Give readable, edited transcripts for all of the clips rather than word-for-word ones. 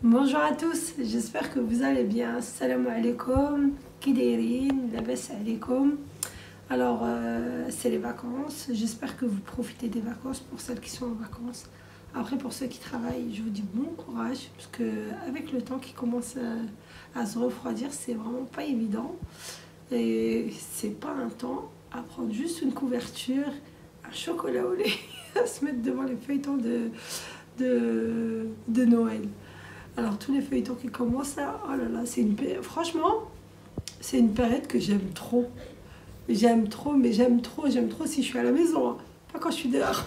Bonjour à tous, j'espère que vous allez bien. Salam alaikum, kidairin, labas alaikum. Alors, c'est les vacances. J'espère que vous profitez des vacances pour celles qui sont en vacances. Après, pour ceux qui travaillent, je vous dis bon courage, parce que avec le temps qui commence à se refroidir, c'est vraiment pas évident. Et c'est pas un temps à prendre juste une couverture, un chocolat au lait, à se mettre devant les feuilletons de Noël. Alors tous les feuilletons qui commencent là, oh là là, franchement, c'est une période que j'aime trop. J'aime trop si je suis à la maison, hein. Pas quand je suis dehors.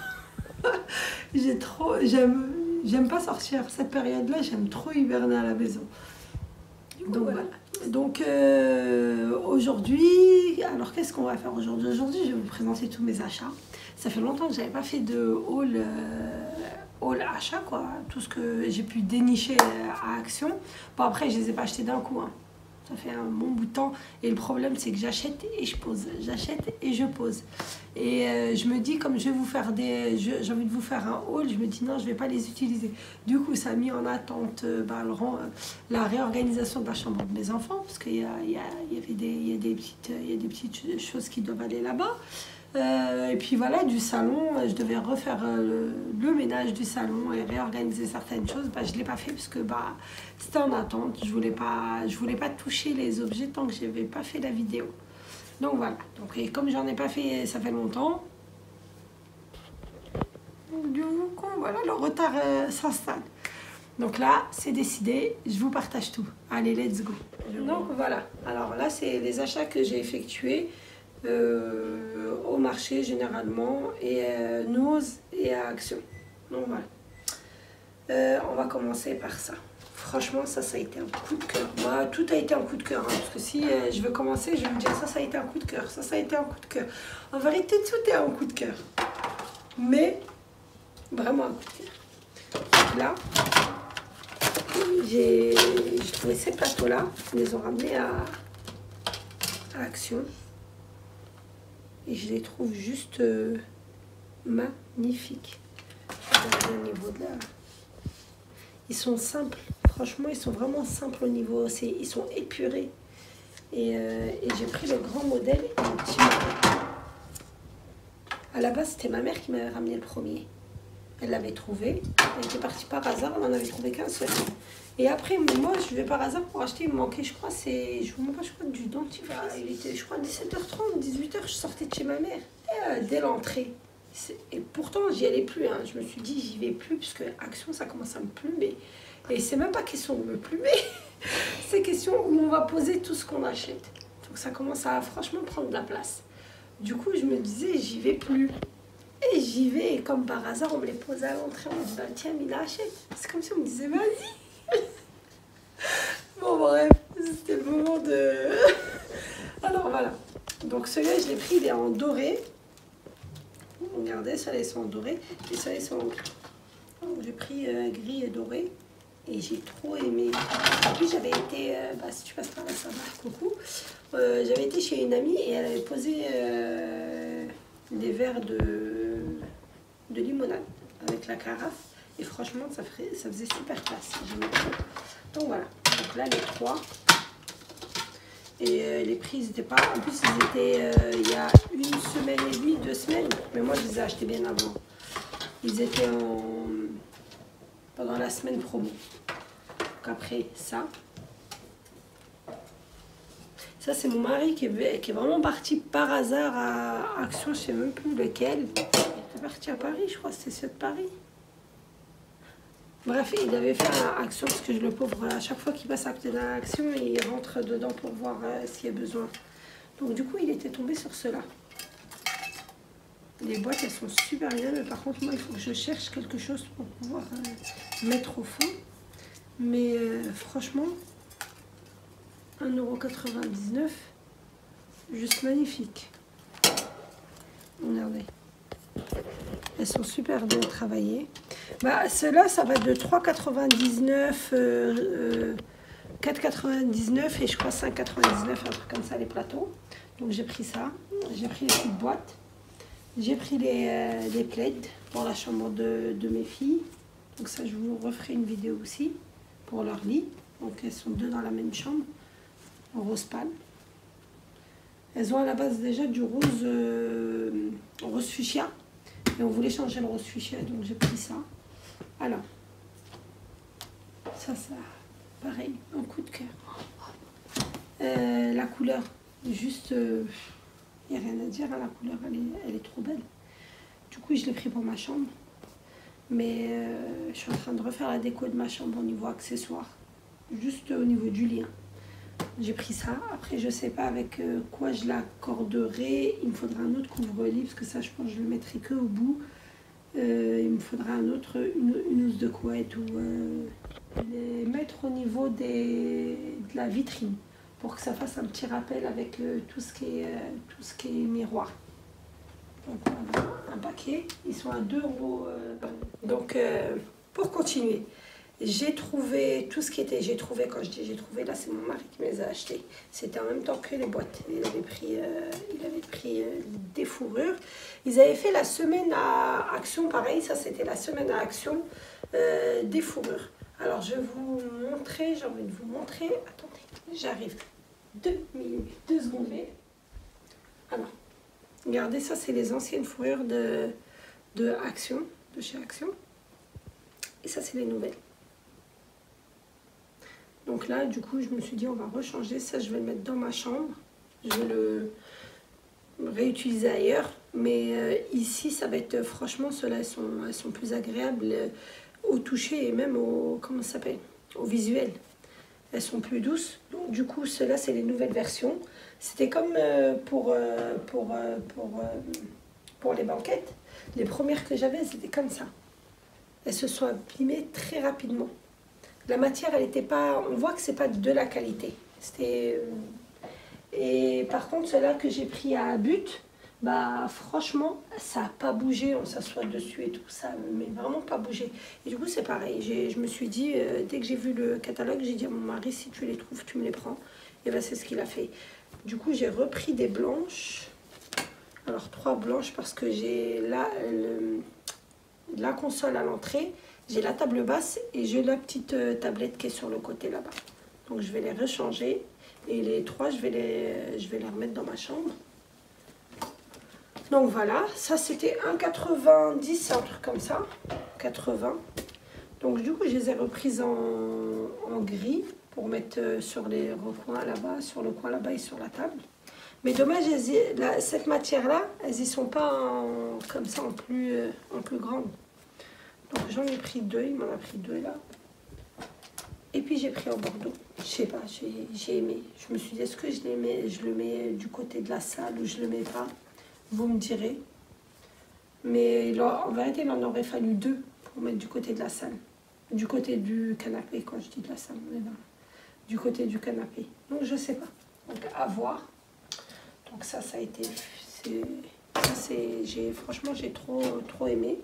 J'aime pas sortir. Cette période-là, j'aime trop hiberner à la maison. Donc voilà. Donc aujourd'hui, alors qu'est-ce qu'on va faire aujourd'hui? Aujourd'hui, je vais vous présenter tous mes achats. Ça fait longtemps que j'avais pas fait de haul achat, quoi. Tout ce que j'ai pu dénicher à Action. Bon, après, je les ai pas achetés d'un coup, hein. Ça fait un bon bout de temps. Et le problème, c'est que j'achète et je pose. J'achète et je pose. Et je me dis, comme je vais vous faire j'ai envie de vous faire un haul, je me dis non, je vais pas les utiliser. Du coup, ça a mis en attente la réorganisation de la chambre de mes enfants, parce qu'il y a des petites choses qui doivent aller là-bas. Et puis voilà, du salon, je devais refaire le ménage du salon et réorganiser certaines choses. Bah, je ne l'ai pas fait parce que c'était en attente. Je voulais pas toucher les objets tant que je n'avais pas fait la vidéo. Donc voilà. Donc, et comme j'en ai pas fait, ça fait longtemps. Du coup, voilà, le retard s'installe. Donc là, c'est décidé, je vous partage tout. Allez, let's go. Donc voilà. Alors là, c'est les achats que j'ai effectués. Au marché généralement et Noz et à Action. Donc voilà. On va commencer par ça. Franchement, ça a été un coup de cœur. Moi, tout a été un coup de cœur, hein, parce que si je veux commencer, je vais vous dire ça a été un coup de cœur. Ça a été un coup de cœur. En vérité, tout est un coup de cœur. Mais vraiment un coup de cœur. Donc là, j'ai trouvé ces plateaux-là. Ils les ont ramenés à Action. Et je les trouve juste magnifiques. Regardez au niveau de la... Ils sont simples. Franchement, ils sont vraiment simples au niveau... Ils sont épurés. Et j'ai pris le grand modèle et le petit modèle. À la base, c'était ma mère qui m'avait ramené le premier. Elle l'avait trouvé. Elle était partie par hasard. On n'en avait trouvé qu'un seul. Et après, moi, je vais par hasard pour acheter. Il me manquait, je crois, je vous montre pas, je crois, du dentifrice. Il était, je crois, 17h30, 18h, je sortais de chez ma mère. Et, dès l'entrée. Et pourtant, j'y allais plus. Hein. Je me suis dit, j'y vais plus, puisque Action, ça commence à me plumer. Et c'est même pas question de me plumer. C'est question où on va poser tout ce qu'on achète. Donc ça commence à franchement prendre de la place. Du coup, je me disais, j'y vais plus. Et j'y vais, et comme par hasard, on me les pose à l'entrée. On me dit, bah, tiens, Mila, achète. C'est comme si on me disait, vas-y. Bon bref, c'était le moment de... Alors voilà, donc celui-là je l'ai pris, il est en doré. Regardez, ceux-là ils sont en doré et ceux-là ils sont en gris. Donc j'ai pris gris et doré et j'ai trop aimé. En plus j'avais été, si tu passes par là ça marche, coucou. J'avais été chez une amie et elle avait posé des verres de limonade avec la carafe. Et franchement, ça faisait super classe. Donc voilà. Donc là, les trois. Et les prix, ils n'étaient pas... En plus, ils étaient il y a 1 semaine et demie, 2 semaines. Mais moi, je les ai achetés bien avant. Ils étaient pendant la semaine promo. Donc après, ça. Ça, c'est mon mari qui est vraiment parti par hasard à Action. Je ne sais même plus lequel. Il était parti à Paris, je crois. C'était ceux de Paris. Bref, il avait fait une Action parce que le pauvre, à chaque fois qu'il passe à côté d'une Action, il rentre dedans pour voir s'il y a besoin. Donc du coup, il était tombé sur cela. Les boîtes, elles sont super bien, mais par contre, moi, il faut que je cherche quelque chose pour pouvoir mettre au fond. Mais franchement, 1,99 €, juste magnifique. Regardez. Elles sont super bien travaillées. Bah, ceux-là, ça va de 3,99 €, 4,99 € et je crois 5,99 €, un truc comme ça, les plateaux. Donc j'ai pris ça. J'ai pris les petites boîtes. J'ai pris les plaids pour la chambre de mes filles. Donc ça, je vous referai une vidéo aussi pour leur lit. Donc elles sont deux dans la même chambre, en rose pâle. Elles ont à la base déjà du rose, rose fuchsia. Et on voulait changer le rose fuchsia, donc j'ai pris ça. Alors, ça, pareil, un coup de cœur. La couleur, juste, il n'y a rien à dire, hein, la couleur, elle est trop belle. Du coup, je l'ai pris pour ma chambre. Mais je suis en train de refaire la déco de ma chambre au niveau accessoire. Juste au niveau du lit. J'ai pris ça. Après, je sais pas avec quoi je l'accorderai. Il me faudra un autre couvre-lit parce que ça, je pense que je le mettrai que au bout. Il me faudra un autre, une housse de couette ou les mettre au niveau de la vitrine pour que ça fasse un petit rappel avec tout ce qui est miroir. Donc voilà, un paquet. Ils sont à 2 €. Donc pour continuer. J'ai trouvé tout ce qui était, quand je dis j'ai trouvé, là c'est mon mari qui me les a achetés. C'était en même temps que les boîtes. Il avait pris des fourrures. Ils avaient fait la semaine à Action, pareil, ça c'était la semaine à Action des fourrures. Alors je vais vous montrer, j'ai envie de vous montrer. Attendez, j'arrive. 2 minutes, 2 secondes. Alors, regardez, ça c'est les anciennes fourrures de Action, de chez Action. Et ça c'est les nouvelles. Donc là, du coup, je me suis dit, on va rechanger. Ça, je vais le mettre dans ma chambre. Je vais le réutiliser ailleurs. Mais ici, ça va être, franchement, ceux-là, elles sont plus agréables au toucher et même au, comment ça s'appelle, au visuel. Elles sont plus douces. Donc, du coup, ceux-là, c'est les nouvelles versions. C'était comme pour les banquettes. Les premières que j'avais, c'était comme ça. Elles se sont abîmées très rapidement. La matière, elle n'était pas... On voit que c'est pas de la qualité. Et par contre, celle-là que j'ai pris à but, bah franchement, ça n'a pas bougé. On s'assoit dessus et tout ça, mais vraiment pas bougé. Et du coup, c'est pareil. Je me suis dit, dès que j'ai vu le catalogue, j'ai dit à mon mari, si tu les trouves, tu me les prends. Et ben c'est ce qu'il a fait. Du coup, j'ai repris des blanches. Alors, 3 blanches parce que j'ai là la console à l'entrée. J'ai la table basse et j'ai la petite tablette qui est sur le côté là-bas. Donc je vais les rechanger. Et les 3, je vais les remettre dans ma chambre. Donc voilà, ça c'était 1,90, un truc comme ça. 80. Donc du coup, je les ai reprises en gris pour mettre sur les recoins là-bas, sur le coin là-bas et sur la table. Mais dommage, cette matière-là, elles y sont pas comme ça en plus grande. Donc j'en ai pris 2, il m'en a pris 2 là. Et puis j'ai pris en bordeaux. Je sais pas, j'ai aimé. Je me suis dit, est-ce que je le mets du côté de la salle ou je le mets pas? Vous me direz. Mais là, en vérité, il en aurait fallu 2 pour mettre du côté de la salle. Du côté du canapé, quand je dis de la salle, on est là. Du côté du canapé. Donc je sais pas. Donc à voir. Donc ça a été... franchement, j'ai trop aimé.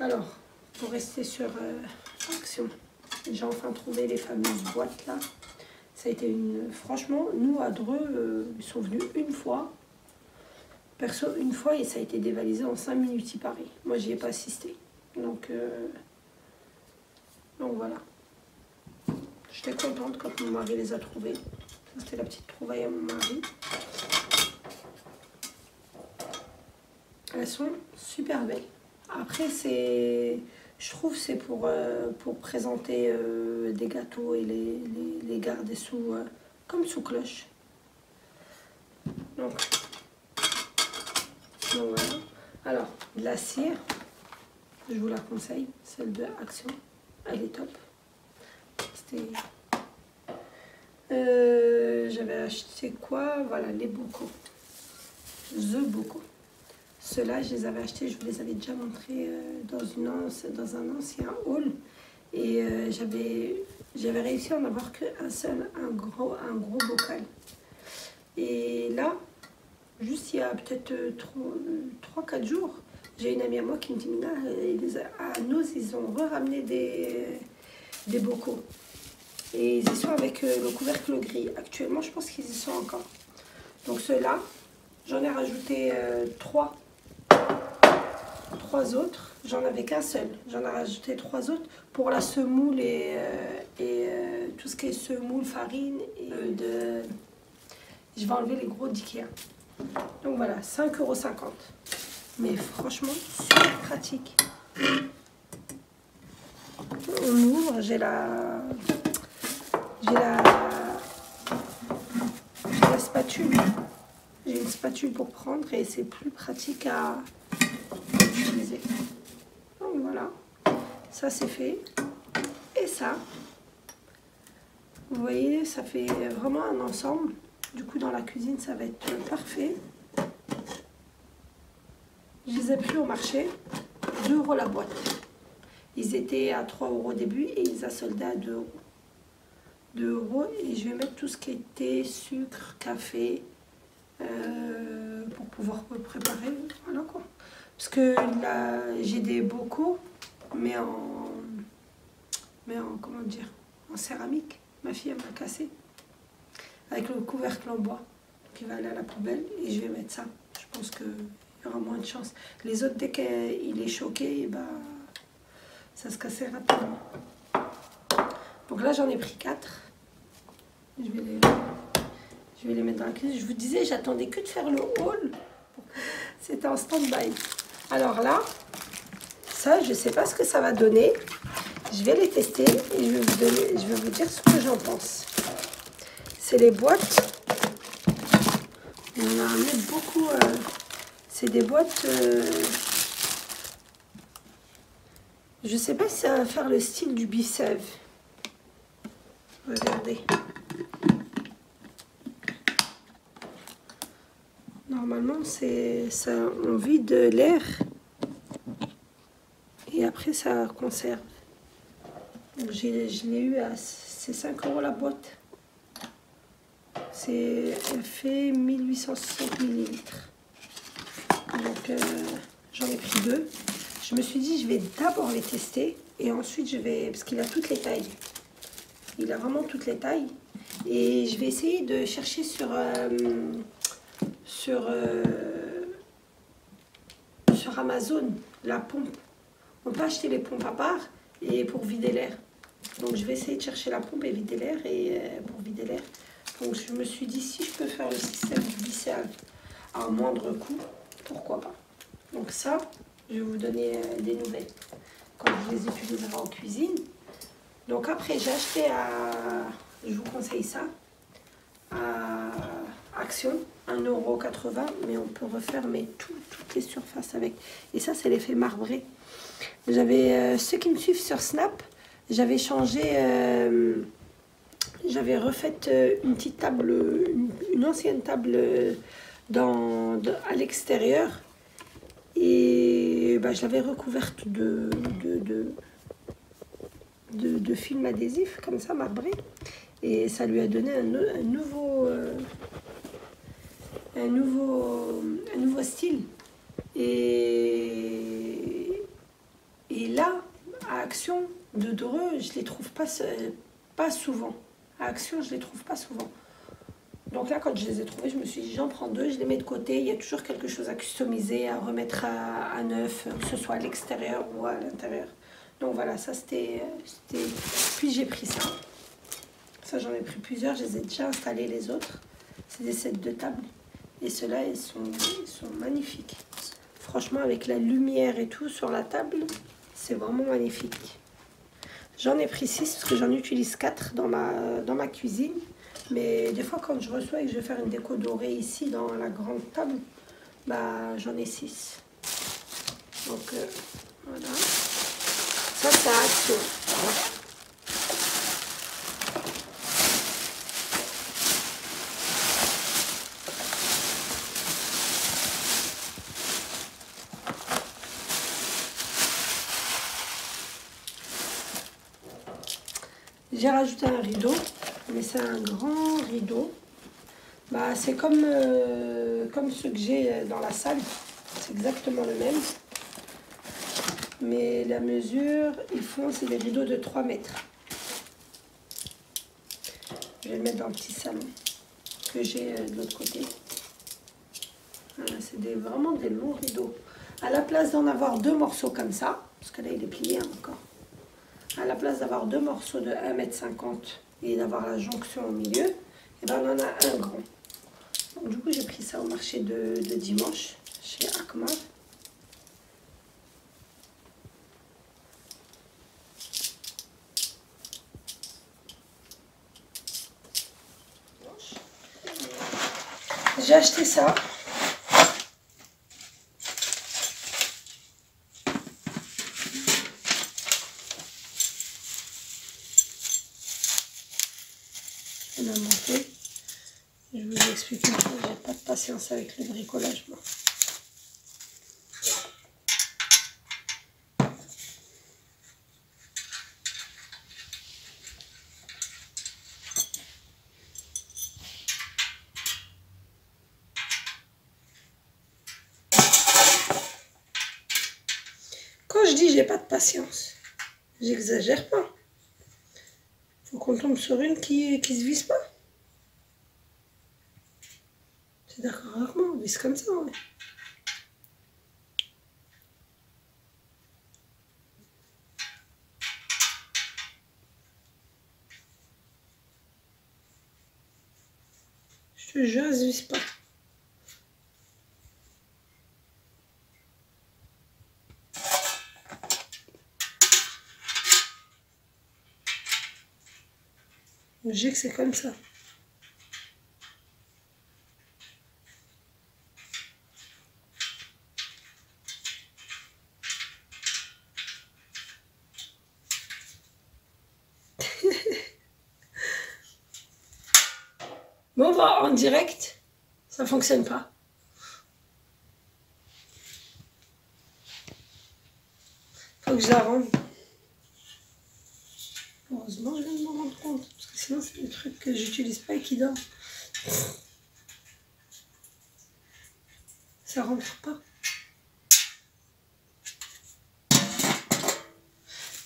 Alors... Pour rester sur Action, j'ai enfin trouvé les fameuses boîtes là. Ça a été franchement, nous à Dreux, ils sont venus une fois. Perso, une fois et ça a été dévalisé en 5 minutes, il paraît. Moi, j'y ai pas assisté. Donc voilà. J'étais contente quand mon mari les a trouvés. C'était la petite trouvaille à mon mari. Elles sont super belles. Après, je trouve que c'est pour présenter des gâteaux et les garder comme sous cloche. Donc voilà. Alors, de la cire, je vous la conseille, celle de Action, elle est top. J'avais acheté quoi? Voilà, les bocaux. The Bocaux. Ceux-là, je les avais achetés, je vous les avais déjà montrés dans un ancien haul. Et j'avais réussi à en avoir qu'un seul, un gros bocal. Et là, juste il y a peut-être 3-4 jours, j'ai une amie à moi qui me dit, à nous, ils ont ramené des bocaux. Et ils y sont avec le couvercle gris. Actuellement, je pense qu'ils y sont encore. Donc ceux-là, j'en ai rajouté 3 autres. J'en avais qu'un seul. J'en ai rajouté 3 autres pour la semoule et ce qui est semoule, farine et je vais enlever les gros d'Ikea. Donc voilà, 5,50 €. Mais franchement, super pratique. On ouvre, j'ai la spatule. J'ai une spatule pour prendre et c'est plus pratique à utiliser. Donc voilà, ça c'est fait. Et ça, vous voyez, ça fait vraiment un ensemble. Du coup, dans la cuisine, ça va être parfait. Je les ai pris au marché, 2 € la boîte. Ils étaient à 3 € au début et ils a soldé à 2 €. 2 € et je vais mettre tout ce qui était sucre, café, pour pouvoir me préparer. Voilà quoi. Parce que là, j'ai des bocaux, mais en comment dire, en céramique. Ma fille, elle m'a cassé. Avec le couvercle en bois qui va aller à la poubelle et je vais mettre ça. Je pense qu'il y aura moins de chance. Les autres, dès qu'il est choqué, bah, ça se cassait rapidement. Donc là, j'en ai pris 4. Je vais les mettre dans la cuisine. Je vous disais, j'attendais que de faire le haul. C'était en stand-by. Alors là, ça, je ne sais pas ce que ça va donner. Je vais les tester et je vais vous dire ce que j'en pense. C'est les boîtes. On en a ramené beaucoup. C'est des boîtes. Je sais pas si ça va faire le style du Bicève. Regardez. Normalement, c'est ça, on vide l'air et après ça conserve. Donc je l'ai eu à c'est 5 € la boîte. Elle fait 1860 ml. Donc j'en ai pris 2. Je me suis dit je vais d'abord les tester et ensuite je vais, parce qu'il a toutes les tailles. Il a vraiment toutes les tailles et je vais essayer de chercher sur Amazon la pompe. On peut acheter les pompes à part et pour vider l'air. Donc je vais essayer de chercher la pompe et vider l'air pour vider l'air. Donc je me suis dit si je peux faire le système du Bicève à un moindre coût, pourquoi pas. Donc ça, je vais vous donner des nouvelles quand je les utiliserai en cuisine. Donc après j'ai acheté je vous conseille ça, à Action, 1,80 €, mais on peut refaire toutes les surfaces avec. Et ça c'est l'effet marbré. J'avais ceux qui me suivent sur Snap, j'avais changé, j'avais refait une petite table, une ancienne table à l'extérieur et bah, je l'avais recouverte de film adhésif comme ça marbré et ça lui a donné un nouveau style et là à Action de Dreux je les trouve pas souvent. À Action je les trouve pas souvent. Donc là quand je les ai trouvés je me suis dit j'en prends 2, je les mets de côté. Il y a toujours quelque chose à customiser, à remettre à neuf, que ce soit à l'extérieur ou à l'intérieur. Donc voilà, ça c'était... Puis j'ai pris ça. Ça j'en ai pris plusieurs, je les ai déjà installés les autres. C'est des sets de table. Et ceux-là, ils sont magnifiques. Franchement, avec la lumière et tout sur la table, c'est vraiment magnifique. J'en ai pris 6 parce que j'en utilise 4 dans ma cuisine. Mais des fois, quand je reçois et que je vais faire une déco dorée ici dans la grande table, bah j'en ai 6. Donc voilà. Ça, c'est à Action. J'ai rajouté un rideau, mais c'est un grand rideau. Bah, c'est comme ceux que j'ai dans la salle. C'est exactement le même. Mais la mesure, c'est des rideaux de 3 mètres. Je vais le mettre dans le petit salon que j'ai de l'autre côté. Voilà, c'est vraiment des longs rideaux. À la place d'en avoir 2 morceaux comme ça, parce que là il est plié encore. À la place d'avoir 2 morceaux de 1,50 m et d'avoir la jonction au milieu, et ben on en a un grand. Donc, du coup j'ai pris ça au marché de dimanche chez Akmar. J'ai acheté ça. Je vais la monter. Je vous explique une chose, j'ai pas de patience avec le bricolage, moi. Quand je dis j'ai pas de patience, j'exagère pas. Faut qu'on tombe sur une qui se vise pas. C'est d'accord avec moi, on vise comme ça, ouais. Je te jure, elle se vise pas. Je dis que c'est comme ça. Bon, on va en direct, ça fonctionne pas. Faut que je la rende. Heureusement, je viens de m'en rendre compte, parce que sinon, c'est des trucs que j'utilise pas et qui dorment. Ça rentre pas.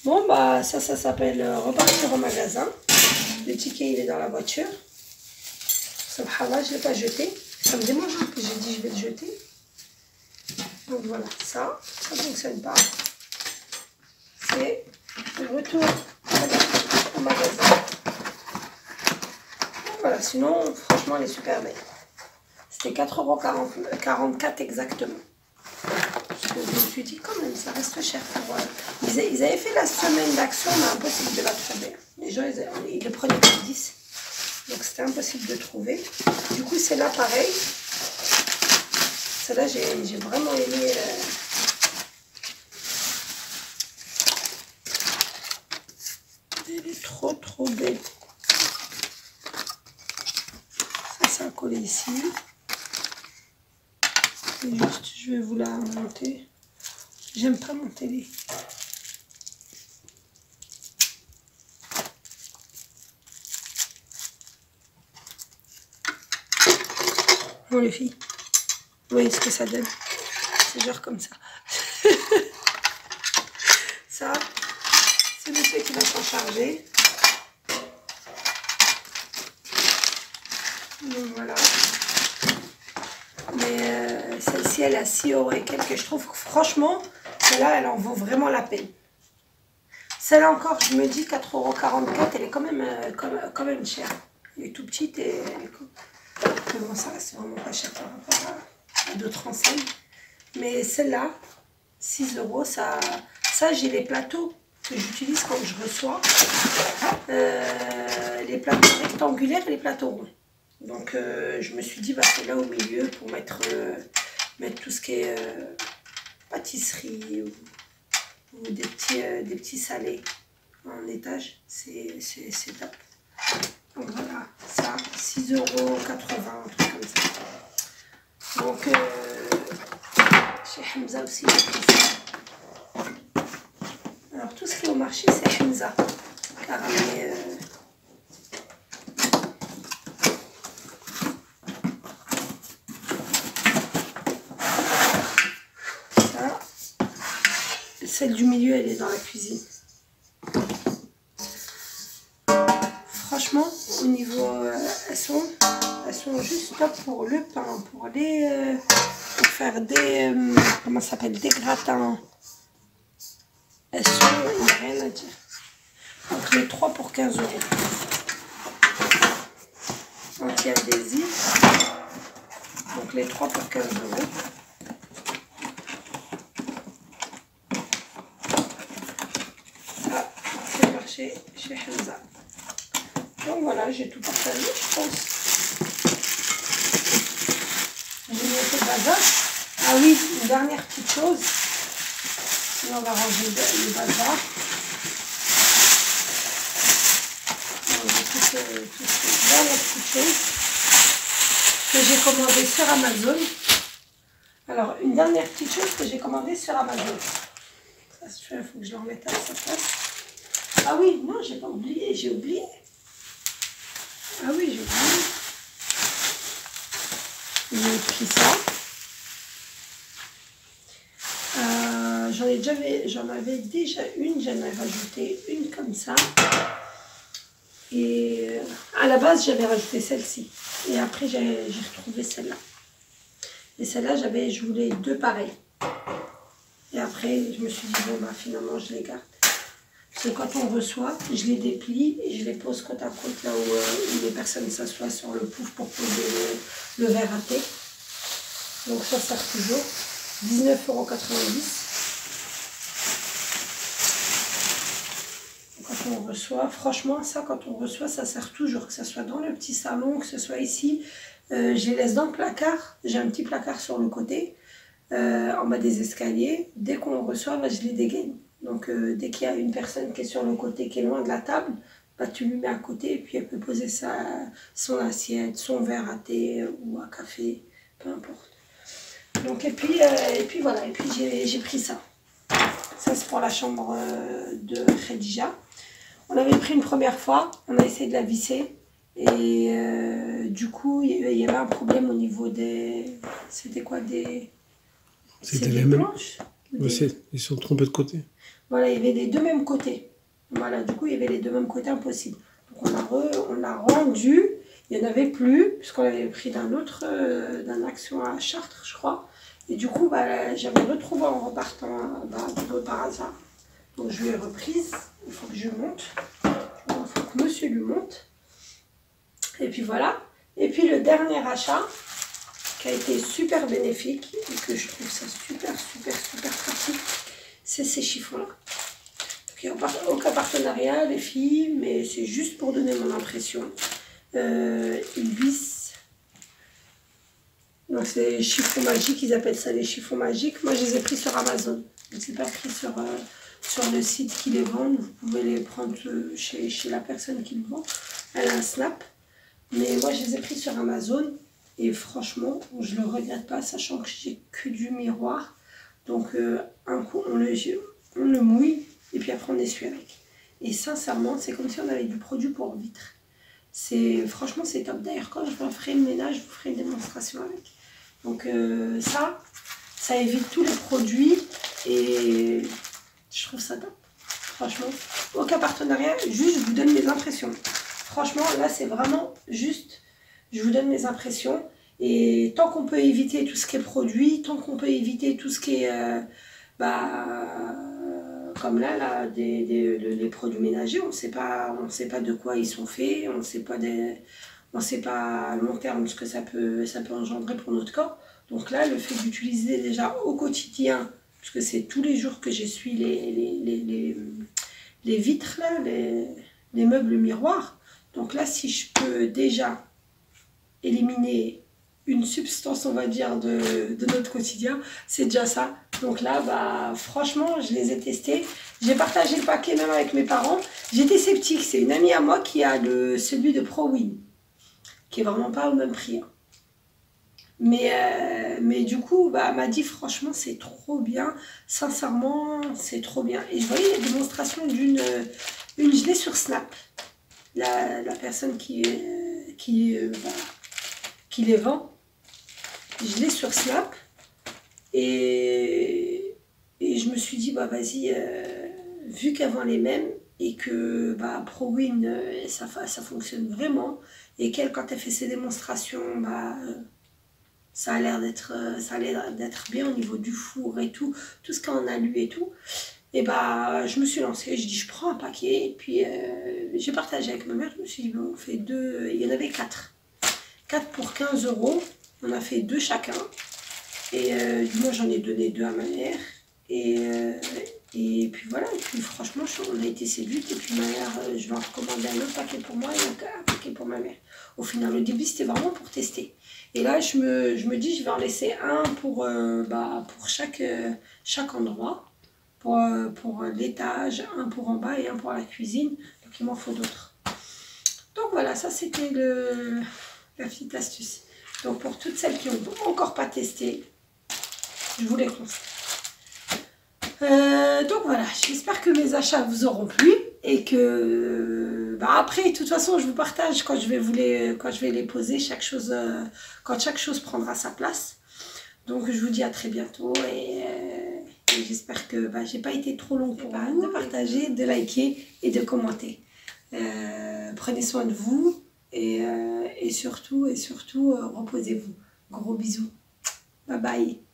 Bon, bah, ça s'appelle repartir au magasin. Le ticket, il est dans la voiture. Subhanallah, je ne l'ai pas jeté. Ça me démange que j'ai dit je vais le jeter. Donc voilà, ça ne fonctionne pas. C'est le retour au magasin. Voilà, sinon, franchement, elle est super belle. C'était 4,44 € exactement. Parce que je me suis dit, quand même, ça reste cher. Pour, ils avaient fait la semaine d'action, mais impossible de la trouver. Les gens, ils le prenaient pour 10. Donc c'était impossible de trouver. Du coup, c'est là pareil. Celle-là, j'ai vraiment aimé. Elle est trop belle. Ça a collé ici. Et juste, je vais vous la monter. J'aime pas monter les. Bon les filles, vous voyez ce que ça donne. C'est genre comme ça. Ça, c'est monsieur qui va s'en charger. Donc voilà. Mais celle-ci, elle a 6 € et quelques. Je trouve que franchement, celle-là, elle en vaut vraiment la peine. Celle-là encore, je me dis 4,44 €, elle est quand même chère. Elle est tout petite et elle est cool. Mais bon, ça reste vraiment pas cher par rapport à d'autres enseignes. Mais celle-là, 6 €, ça j'ai les plateaux que j'utilise quand je reçois. Les plateaux rectangulaires et les plateaux ronds. Donc je me suis dit, bah, c'est là au milieu pour mettre tout ce qui est pâtisserie ou des petits salés en étage. C'est top. Donc voilà, ça, 6,80 €, un truc comme ça. Donc, chez Hamza aussi, j'ai pris ça. Alors, tout ce qui est au marché, c'est Hamza. Car ça, celle du milieu, elle est dans la cuisine. Franchement, au niveau, elles sont juste top pour le pain, pour faire des, comment ça s'appelle, des gratins. Il n'y a rien à dire. Donc les 3 pour 15 €. anti-adhésif. Donc les 3 pour 15 €. Ça, c'est marché chez Hamza. Donc voilà, j'ai tout partagé, je pense. J'ai mis un peu de bazar. Ah oui, une dernière petite chose. Sinon on va ranger le bazar. Toutes ces dernières petites choses que j'ai commandées sur Amazon. Alors, une dernière petite chose que j'ai commandée sur Amazon. Ça, il faut que je le remette à sa place. Ah oui, non, j'ai pas oublié, j'ai oublié. Ah oui, j'ai oublié. J'ai pris ça. J'en avais déjà une, j'en ai rajouté une comme ça. Et à la base, j'avais rajouté celle-ci. Et après, j'ai retrouvé celle-là. Et celle-là, je voulais 2 pareils. Et après, je me suis dit, bon, bah, finalement, je les garde. Parce que quand on reçoit, je les déplie et je les pose côte à côte là où les personnes s'assoient sur le pouf pour poser le verre à thé. Donc ça sert toujours. 19,90 €. Quand on reçoit, franchement, ça, quand on reçoit, ça sert toujours. Que ce soit dans le petit salon, que ce soit ici. Je les laisse dans le placard. J'ai un petit placard sur le côté, en bas des escaliers. Dès qu'on reçoit, bah, je les dégaine. Donc dès qu'il y a une personne qui est sur le côté, qui est loin de la table, bah, tu lui mets à côté et puis elle peut poser son assiette, son verre à thé ou à café, peu importe. Donc et puis voilà, et puis j'ai pris ça. Ça c'est pour la chambre de Khadija. On avait pris une première fois, on a essayé de la visser. Et du coup, il y avait un problème au niveau des... C'était quoi des... C'était les mêmes. Planches Ils sont trompés de côté. Voilà, il y avait les 2 mêmes côtés. Voilà, du coup, il y avait les 2 mêmes côtés impossibles. Donc on l'a rendu. Il n'y en avait plus, puisqu'on l'avait pris d'un action à Chartres, je crois. Et du coup, bah, j'avais retrouvé en repartant par hasard. Donc je lui ai reprise. Il faut que je monte. Il faut que monsieur lui monte. Et puis voilà. Et puis le dernier achat qui a été super bénéfique et que je trouve ça super pratique, c'est ces chiffons là. Il n'y a aucun partenariat les filles, mais c'est juste pour donner mon impression. Ils vissent. Donc c'est les chiffons magiques, ils appellent ça les chiffons magiques. Moi je les ai pris sur Amazon. Je ne les ai pas pris sur le site qui les vend. Vous pouvez les prendre chez la personne qui le vend. Elle a un snap. Mais moi, je les ai pris sur Amazon. Et franchement, je ne le regrette pas, sachant que j'ai que du miroir. Donc, un coup, on le mouille. Et puis après, on essuie avec. Et sincèrement, c'est comme si on avait du produit pour vitre. Franchement, c'est top. D'ailleurs, quand je ferai le ménage, je vous ferai une démonstration avec. Donc, ça évite tous les produits. Et je trouve ça top. Franchement, aucun partenariat. Juste, je vous donne mes impressions. Franchement, là, c'est vraiment juste, je vous donne mes impressions. Et tant qu'on peut éviter tout ce qui est produit, tant qu'on peut éviter tout ce qui est, comme là les produits ménagers, on ne sait pas de quoi ils sont faits, on ne sait pas à long terme ce que ça peut engendrer pour notre corps. Donc là, le fait d'utiliser déjà au quotidien, parce que c'est tous les jours que j'essuie les vitres, là, les meubles miroirs. Donc là, si je peux déjà éliminer une substance, on va dire, de notre quotidien, c'est déjà ça. Donc là, bah, franchement, je les ai testés. J'ai partagé le paquet même avec mes parents. J'étais sceptique. C'est une amie à moi qui a celui de ProWin, qui est vraiment pas au même prix. Hein. Mais du coup, bah, elle m'a dit, franchement, c'est trop bien. Sincèrement, c'est trop bien. Et je voyais la démonstration d'une... je l'ai sur Snap. La personne qui les vend, je l'ai sur Snap et je me suis dit bah vas-y, vu qu'elle vend les mêmes et que bah, ProWin ça fonctionne vraiment et qu'elle quand elle fait ses démonstrations bah ça a l'air d'être bien au niveau du four et tout ce qu'on a lu et tout. Et bah, je me suis lancée, je dis je prends un paquet, et puis j'ai partagé avec ma mère, je me suis dit bon, on fait 2, il y en avait 4. 4 pour 15 €. On a fait 2 chacun. Et moi, j'en ai donné 2 à ma mère. Et puis voilà, et puis franchement, on a été séduites. Et puis ma mère, je vais en recommander un autre paquet pour moi et un paquet pour ma mère. Au final, au début, c'était vraiment pour tester. Et là, je me dis, je vais en laisser un pour chaque endroit. Pour l'étage, un pour en bas et un pour la cuisine. Donc il m'en faut d'autres. Donc voilà, ça c'était la petite astuce. Donc pour toutes celles qui n'ont encore pas testé, je vous les conseille. Donc voilà, j'espère que mes achats vous auront plu et que après, de toute façon, je vous partage quand je vais les poser, quand chaque chose prendra sa place. Donc je vous dis à très bientôt et j'espère que j'ai pas été trop long pour vous de partager, de liker et de commenter. Prenez soin de vous et surtout reposez-vous. Gros bisous. Bye bye.